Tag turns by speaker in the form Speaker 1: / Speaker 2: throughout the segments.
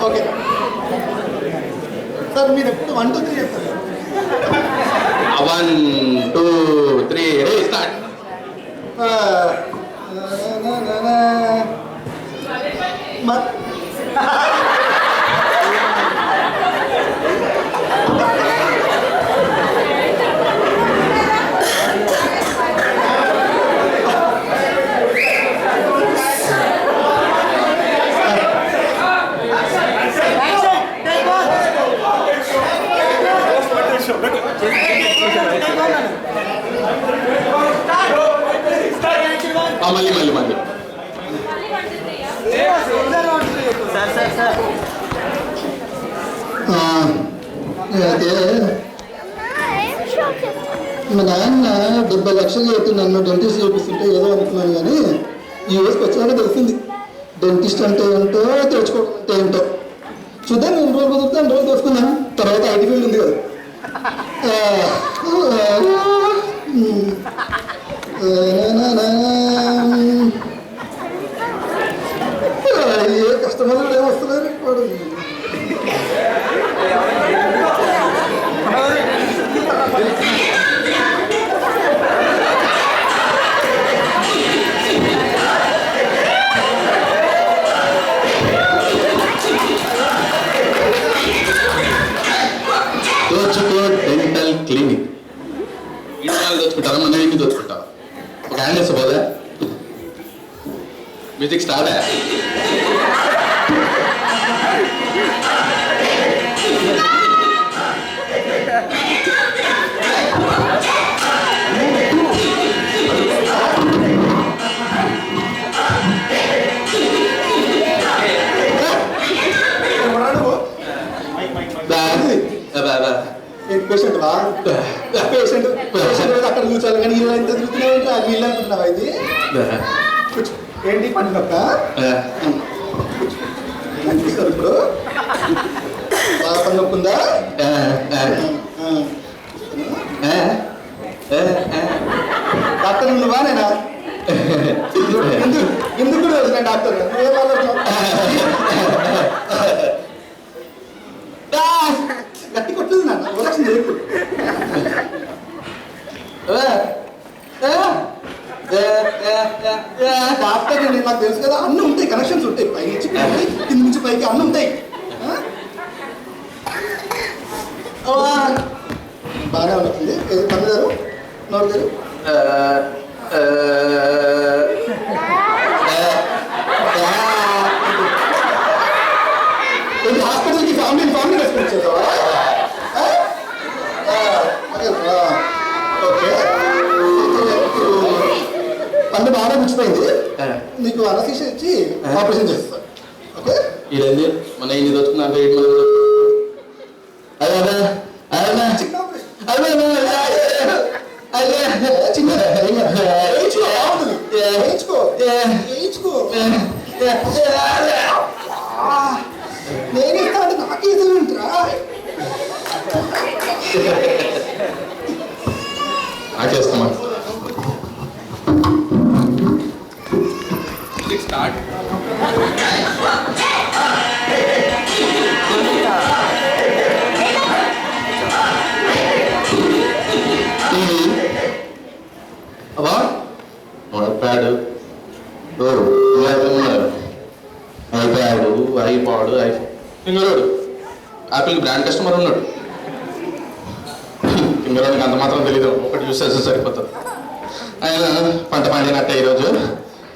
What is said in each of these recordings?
Speaker 1: Okay sir, మీరు ఎప్పుడు 1 2 3 చెప్తారు.
Speaker 2: 1 2 3 స్టార్ట్. మళ్ళీ మళ్ళీ మళ్ళీ
Speaker 1: అదే మా నాన్న 70 లక్షలు చెప్తే నన్ను డెంటిస్ట్ చేపిస్తుంటే ఏదో అనుకున్నాను, కానీ ఈ రోజుకి వచ్చాక తెలిసింది డెంటిస్ట్ అంటే ఏంటో, తెచ్చుకోవడం అంటే ఏంటో. చూద్దాం, 2 రోజులు కుదిరితే 2 రోజులు తెలుసుకుందాం. తర్వాత ఐటీ ఫీల్డ్ ఉంది కదా. ఏ కస్టమర్లు కూడా ఏమొస్తున్నారు వాడు.
Speaker 2: దోచుకో డెంటల్ క్లినిక్. ఇండియాలు దోచుకుంటారా, మన ఇంటికి దోచుకుంటాం. ఒక హ్యాండ్ వేస్తే పోదా? Music start.
Speaker 1: పేషెంట్ అక్కడ కూర్చోవాలి, కానీ ఇలా ఎంత తిరుగుతున్నావు, వీళ్ళు అనుకుంటున్నావా? ఇది ఏంటి పండు పక్క అనిపిస్తారు ఇప్పుడు. బాగా పని నొప్పుందా? డాక్టర్ నువ్వా నేనా? ఎందుకు రోజు డాక్టర్ గట్టి కొట్టలేదు నాన్న, ఓరక్షణ చేయకు. డాక్టర్ అండి, నాకు తెలుసు కదా, అన్నీ ఉంటాయి, కనెక్షన్స్ ఉంటాయి, పై నుంచి కింద నుంచి పైకి అన్నీ ఉంటాయి. బాగానే ఉంటుంది. కన్ను గారు, నోరు గారు, హాస్పిటల్కి ఫ్యామిలీ రెస్పెక్ట్ చేసావా? ఓకే, పన్ను బాగా ముచ్చిపోయింది, నీకు అనస్థీషియా ఇచ్చి ఆపరేషన్ చేస్తాను. ఓకే,
Speaker 2: ఇదేంది మన ఇన్ని దొచ్చుకున్నాక
Speaker 1: నేనే కాదు, నాకే ఎదురుంటరా
Speaker 2: ఆచేస్తామా? స్టార్ట్. అబ్బా నోట్ప్యాడ్, ఐప్యాడ్, ఐపాడ్, ఐఫోన్. ఇంకోడు యాపిల్ బ్రాండ్ కస్టమర్ ఉన్నాడు. ఇంకోడికి అంత మాత్రం తెలీదు, ఒకటి చూసి చేస్తే సరిపోతుంది. ఆయన పంట పండినట్టే ఈరోజు.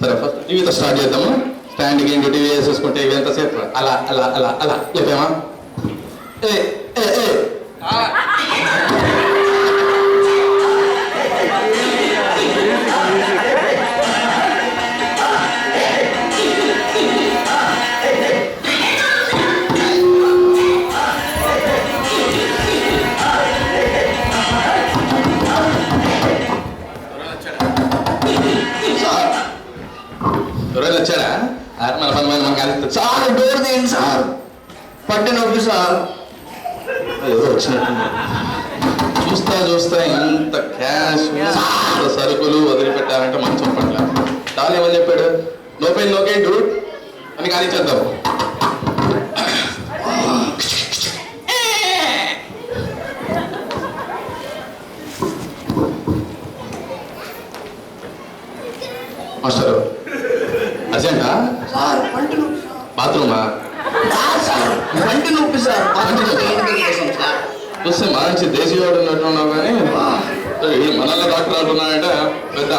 Speaker 2: సరే, ఫస్ట్ టీవీతో స్టార్ట్ చేద్దాము. స్టాండ్కి ఏంటి టీవీ వేసేసుకుంటే ఇవి ఎంతసేపు అలా అలా అలా అలా లేపేమా? ఏ ఏ ఏ ఎవరైనా వచ్చారా? మన 10 మంది మనకు కలిసి సార్ డోర్ తీయండి సార్, పట్టి నొప్పి సార్. ఏదో వచ్చినట్టు చూస్తా చూస్తా ఇంత క్యాష్, ఇంత సరుకులు వదిలిపెట్టారంటే మంచం పట్ల. డాల్ ఏమని చెప్పాడు? No pain no gain dude అని కానిచ్చేద్దాం.
Speaker 3: సార్
Speaker 2: చూస్తే మంచి దేశీయుడు ఉన్నట్టున్నావు కానీ మనల్ని డాక్టర్ అంటున్నాడంటే పెద్ద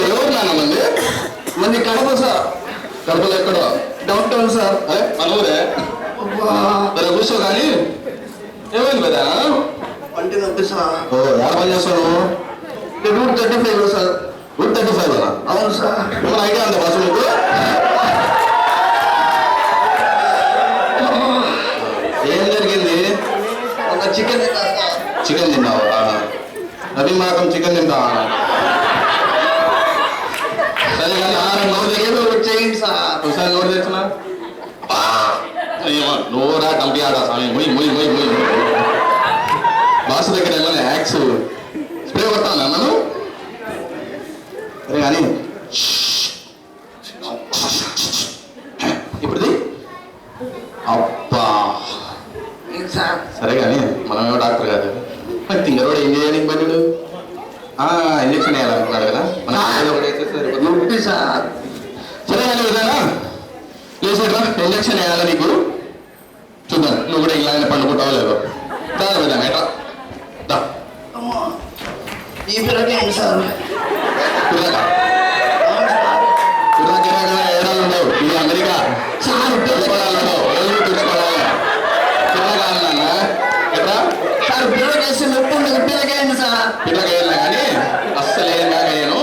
Speaker 2: ఎవరు నాన్న మంది
Speaker 3: మంది కడప సార్.
Speaker 2: కడపలో ఎక్కడో
Speaker 3: డౌన్ టౌన్ సార్.
Speaker 2: మన ఊరే సరే కూర్చో కానీ ఏమైంది పెద్ద
Speaker 3: పంటి నొప్పి సార్.
Speaker 2: ఓ ఎలా పని చేస్తాను
Speaker 3: రూట్ 35 సార్.
Speaker 2: రూట్ 35 అన్నా
Speaker 3: అవును సార్.
Speaker 2: ఏమైనా ఐడియా ఉందా బస్సు మీకు ఏం జరిగింది
Speaker 3: ఒక చికెన్
Speaker 2: చికెన్ తిన్నావా నది మాకం చికెన్ తింటావా సరే కానీ ఆహారం
Speaker 3: ఏదో ఒకటి చేయండి సార్.
Speaker 2: ఒకసారి నోరు తెచ్చున్నా నోరా కంపి ఆడా స్వామి ముయ్ ముయ్ ముయ్ ముయ్ బాస్ దగ్గర ఏమైనా యాక్స్ స్ప్రే కొడతాను నన్ను సరే కానీ ఇప్పుడుది అబ్బా
Speaker 3: ఏంటి సార్?
Speaker 2: సరే కానీ మనమేమో డాక్టర్ కాదు మరి తింగరోడు ఏం చేయడానికి పడ్డాడు ఇంజక్షన్ వేయాలనుకున్నాడు కదా మన ఒకటి వేస్తే సరిపోతుంది.
Speaker 3: నొప్పి సార్.
Speaker 2: సరే కానీ విధానా లేచేట్రా ఇంజక్షన్ వేయాలా నీకు చూద్దాం నువ్వు కూడా ఇలానే పండుకుంటావో లేదో చాలా విధానం ఎట్లా
Speaker 3: అమ్మా, ఈ పిల్లకి ఏంటి సార్?
Speaker 2: కుర్రాక
Speaker 3: అవును సార్.
Speaker 2: కుర్రాక ఏడాలు ఉండవు ఇది అమెరికా
Speaker 3: సార్
Speaker 2: తెచ్చుకోవడాలు ఉండవు ఎవరు తెచ్చుకోవాలి కుర్రాక ఎట్రా
Speaker 3: సార్ పిల్లకి వేస్తే నొప్పి ఉండదు. పిల్లకి ఏంటి సార్?
Speaker 2: పిల్లకి వెళ్ళినా కానీ అస్సలు ఏం కాగయ్యాను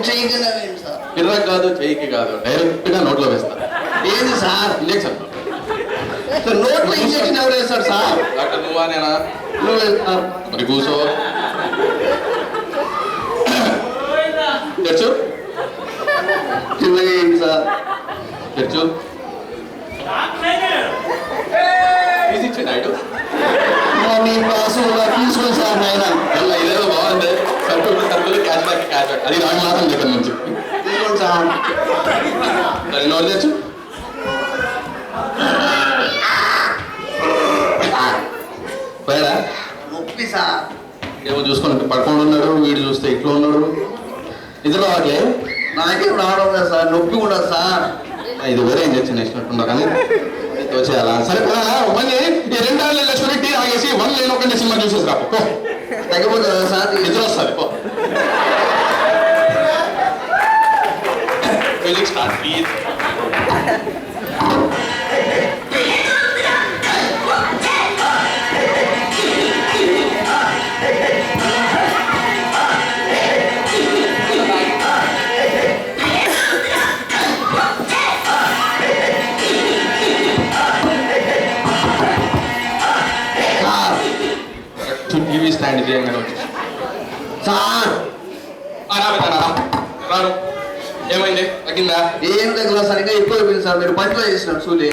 Speaker 3: చేయగలరా ఏంటి సార్?
Speaker 2: పిల్లకి కాదు చెయ్యికి కాదు డైరెక్ట్గా నోట్లో వేస్తా
Speaker 3: ఏంది సార్?
Speaker 2: ఇంజక్షన్
Speaker 3: సార్ నోట్లో ఇంజక్షన్ ఎవరు వేస్తారు సార్?
Speaker 2: డాక్టర్ నువ్వా నేనా
Speaker 3: నువ్వే సార్.
Speaker 2: మరి కూర్చో తెచ్చు
Speaker 3: పిల్లకి ఏంటి సార్?
Speaker 2: తెచ్చు తీసిచ్చే నాయుడు
Speaker 3: మీ కోసం తీసుకోండి సార్ నాయన.
Speaker 2: అలా ఇదేదో బాగుంది సరుకులు క్యాష్ బ్యాక్ అది నాకు మాత్రం దగ్గర నుంచి
Speaker 3: తీసుకోండి సార్.
Speaker 2: సరే నోరు తెచ్చు పోయాడా
Speaker 3: నొప్పి సార్.
Speaker 2: ఏమో చూసుకుని పడుకొని ఉన్నాడు వీడు చూస్తే ఇట్లా ఉన్నాడు నిద్ర రావట్లే
Speaker 3: నాకేం రావడం లేదు సార్. నొప్పి కూడా సార్.
Speaker 2: ఇది వేరే ఇంజక్షన్ వేసినట్టున్నా కానీ వచ్చేయాలా సరే పోనా మళ్ళీ ఈ 2 ఏళ్ళ లక్ష్మి టీ ఆగేసి 1 లేని ఒకటి సినిమా చూసేసి రా పో
Speaker 3: తగ్గిపోతుందా సార్?
Speaker 2: నిద్ర వస్తుంది పో music start please TV stand చేయంగానే వచ్చేసి
Speaker 3: సార్
Speaker 2: రాను ఏమైంది తగ్గిందా
Speaker 3: ఏం తగ్గలా సార్. ఇంకా ఎక్కువ అయిపోయింది సార్. మీరు పంటలో వేసినారు సూలి.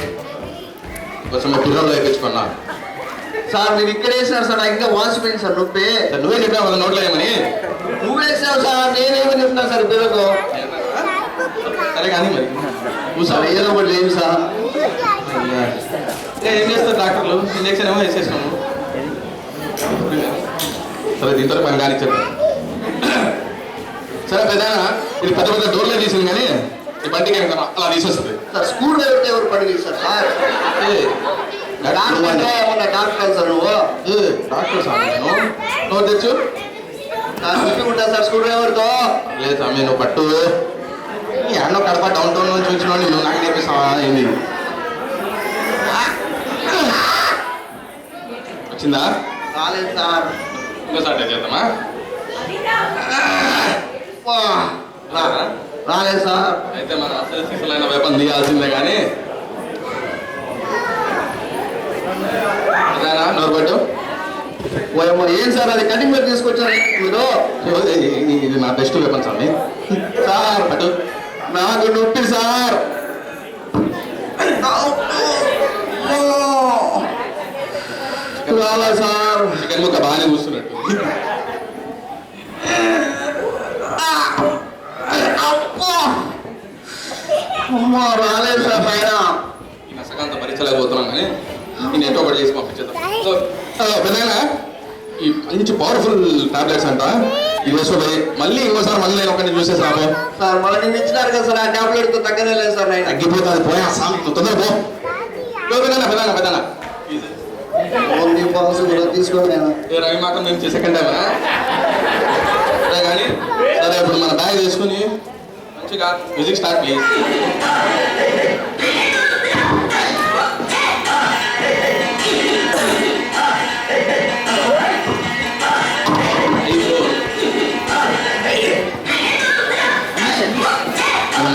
Speaker 2: కొంచెం మా పిల్లలు వేయించుకున్నా
Speaker 3: సార్ మీరు ఇక్కడ వేసినారు సార్. నాకు ఇంకా వాసిపోయింది సార్ నొప్పి.
Speaker 2: నువ్వే చెప్పావు వాళ్ళ నోట్లో ఏమని
Speaker 3: నువ్వు వేసినావు సార్. నేనేమని చెప్తున్నా సార్ పిల్లలకు?
Speaker 2: సరే కానీ మరి
Speaker 3: సార్ ఏదో ఒకటి లేదు సార్.
Speaker 2: ఏం చేస్తారు డాక్టర్లు ఇంజక్షన్ ఏమో వేసేసినాము సరే దీంతో పని కానీ చెప్పారు సరే పెద్ద ఇది పెద్ద పెద్ద డోర్లే తీసింది కానీ ఈ బండికి ఏం అలా తీసేస్తుంది
Speaker 3: సార్ స్కూల్ డ్రైవర్తో ఎవరు పని చేస్తారు సార్? డాక్టర్ అంటే ఏమన్నా డాక్టర్ సార్ నువ్వు?
Speaker 2: డాక్టర్ సార్ నువ్వు తెచ్చు
Speaker 3: నాకు నొప్పి ఉంటా సార్ స్కూల్ డ్రైవర్తో.
Speaker 2: లేదు స్వామి నువ్వు పట్టు ఈ అన్న కడప డౌన్ టౌన్ నుంచి వచ్చిన నువ్వు నాకు నేర్పిస్తావా ఏంది వచ్చిందా
Speaker 3: రాలేదు సార్.
Speaker 2: ఇంకోసారి చేద్దామా
Speaker 3: రాలేదు సార్.
Speaker 2: అయితే మనం అసలు శిశులైన వేపం తీయాల్సిందే కానీ నోరు పట్టు
Speaker 3: ఓయమ్మ ఏం సార్ అది కటింగ్ మీద తీసుకొచ్చారు మీరు?
Speaker 2: ఇది నా బెస్ట్ వెపన్ స్వామి
Speaker 3: సార్
Speaker 2: పట్టు
Speaker 3: నాకు నొప్పి సార్. రాలే సార్.
Speaker 2: చికెన్ ముక్క బాగానే కూర్చున్నట్టు
Speaker 3: అమ్మా రాలేదు సార్ పైన.
Speaker 2: ఈ నసకంత భరించలేకపోతున్నాం కానీ నేను ఎంతో ఒకటి చేసి పంపించేద్దాం సో పెద్దగా ఈ మంచి పవర్ఫుల్ టాబ్లెట్స్ అంట ఇది వేసుకోపోయి మళ్ళీ ఇంకోసారి మళ్ళీ నేను ఒకరిని చూసేసి రాబో
Speaker 3: సార్ మళ్ళీ నేను ఇచ్చినారు కదా సార్. ఆ టాబ్లెట్ తో తగ్గనే లేదు సార్. నేను
Speaker 2: తగ్గిపోతుంది పోయా సామి తొందర పో పెద్దనా
Speaker 3: ఓన్లీ బాక్స్ కూడా తీసుకోండి నేను.
Speaker 2: ఏ రవి మాత్రం మేము సెకండ్ టైమా సరే కానీ సరే ఇప్పుడు మన బ్యాగ్ తీసుకుని మంచిగా మ్యూజిక్ స్టార్ట్ ప్లీజ్.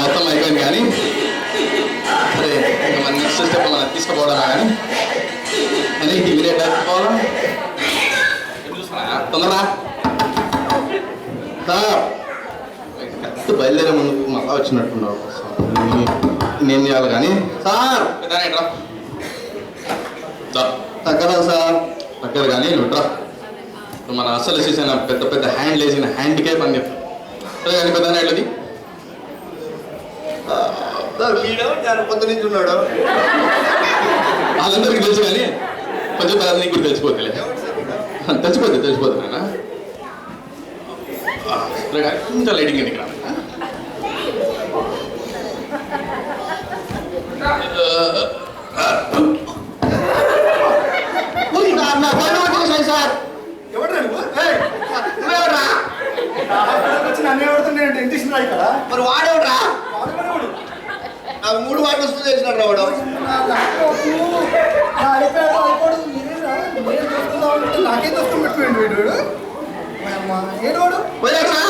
Speaker 2: మొత్తం అయిపోయింది కానీ సరే ఇంకా మన నెక్స్ట్ స్టెప్ మనం తీసుకుపోవడమా కానీ అని ఇమీడియట్ అయిపోవాలా చూస్తున్నా తొందరరా కరెక్ట్ బయలుదేరే ముందు మళ్ళా వచ్చినట్టున్నావు. నేను చేయాలి కానీ
Speaker 3: సార్
Speaker 2: పెద్దరా
Speaker 3: తగ్గదా సార్?
Speaker 2: దగ్గర కానీ నుట్రా మన అసలు వేసేసిన పెద్ద పెద్ద హ్యాండ్ వేసిన హ్యాండ్కే పని చెప్పు సరే కానీ పెద్ద ఎట్లది
Speaker 3: సార్ వీడు నేను పొద్దు నుంచి ఉన్నాడు.
Speaker 2: వాళ్ళందరికీ తెలుసు కానీ కొంచెం పెద్ద నీకు కూడా తెలిసిపోతుంది తెలిసిపోతుంది నాన్న సరే కానీ కొంచెం లైటింగ్ ఎందుకు రా
Speaker 3: సార్ మరి వాడేవడరా? నాకు 3 వాటిని వస్తుంది చేసినాడు రావడం.
Speaker 4: నాకేం దోషం పెట్టుకోండి వీడు ఏడోడు
Speaker 3: పోయారా?